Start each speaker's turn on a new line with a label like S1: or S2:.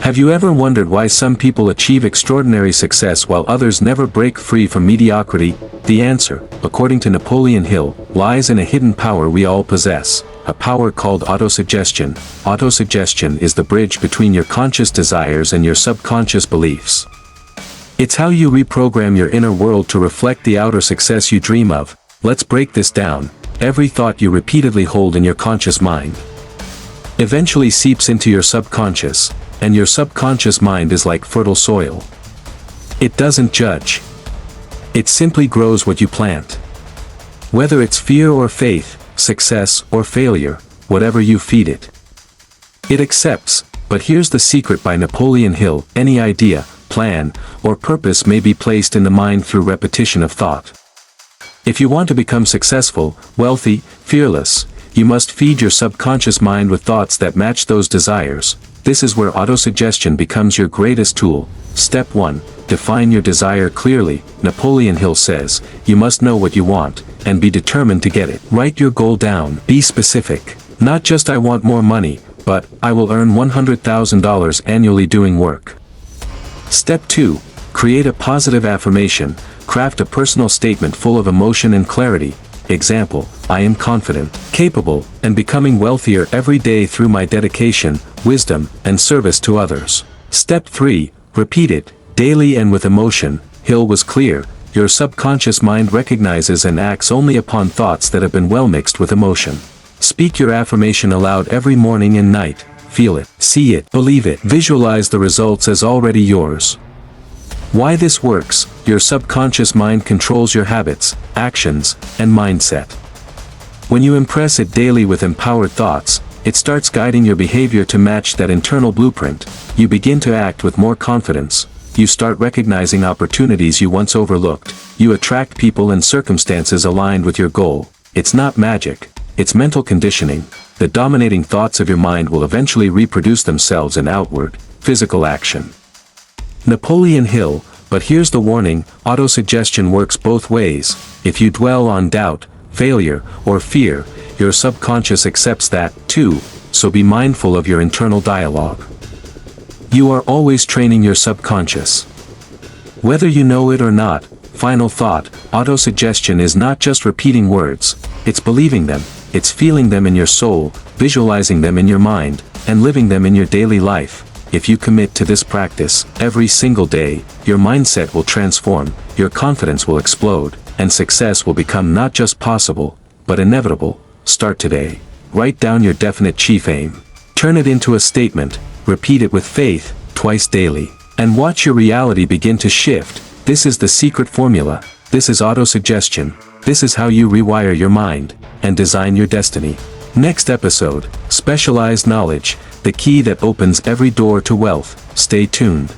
S1: Have you ever wondered why some people achieve extraordinary success while others never break free from mediocrity? The answer, according to Napoleon Hill, lies in a hidden power we all possess, a power called autosuggestion. Autosuggestion is the bridge between your conscious desires and your subconscious beliefs. It's how you reprogram your inner world to reflect the outer success you dream of. Let's break this down. Every thought you repeatedly hold in your conscious mind eventually seeps into your subconscious, and your subconscious mind is like fertile soil. It doesn't judge. It simply grows what you plant. Whether it's fear or faith, success or failure, whatever you feed it, it accepts. But here's the secret by Napoleon Hill: any idea, plan, or purpose may be placed in the mind through repetition of thought. If you want to become successful, wealthy, fearless, you must feed your subconscious mind with thoughts that match those desires. This is where autosuggestion becomes your greatest tool. Step 1. Define your desire clearly. Napoleon Hill says, you must know what you want, and be determined to get it. Write your goal down. Be specific. Not just I want more money, but I will earn $100,000 annually doing work. Step 2. Create a positive affirmation. Craft a personal statement full of emotion and clarity. Example, I am confident, capable, and becoming wealthier every day through my dedication, wisdom, and service to others. Step 3. Repeat it, daily and with emotion. Hill was clear: your subconscious mind recognizes and acts only upon thoughts that have been well mixed with emotion. Speak your affirmation aloud every morning and night. Feel it, see it, believe it, visualize the results as already yours. Why this works: your subconscious mind controls your habits, actions, and mindset. When you impress it daily with empowered thoughts, it starts guiding your behavior to match that internal blueprint. You begin to act with more confidence. You start recognizing opportunities you once overlooked. You attract people and circumstances aligned with your goal. It's not magic, it's mental conditioning. The dominating thoughts of your mind will eventually reproduce themselves in outward, physical action. Napoleon Hill. But here's the warning: autosuggestion works both ways. If you dwell on doubt, failure, or fear, your subconscious accepts that, too, so be mindful of your internal dialogue. You are always training your subconscious. Whether you know it or not. Final thought: autosuggestion is not just repeating words, it's believing them, it's feeling them in your soul, visualizing them in your mind, and living them in your daily life. If you commit to this practice, every single day, your mindset will transform, your confidence will explode, and success will become not just possible, but inevitable. Start today. Write down your definite chief aim. Turn it into a statement, repeat it with faith, twice daily, and watch your reality begin to shift. This is the secret formula. This is autosuggestion. This is how you rewire your mind, and design your destiny. Next episode: specialized knowledge, the key that opens every door to wealth. Stay tuned.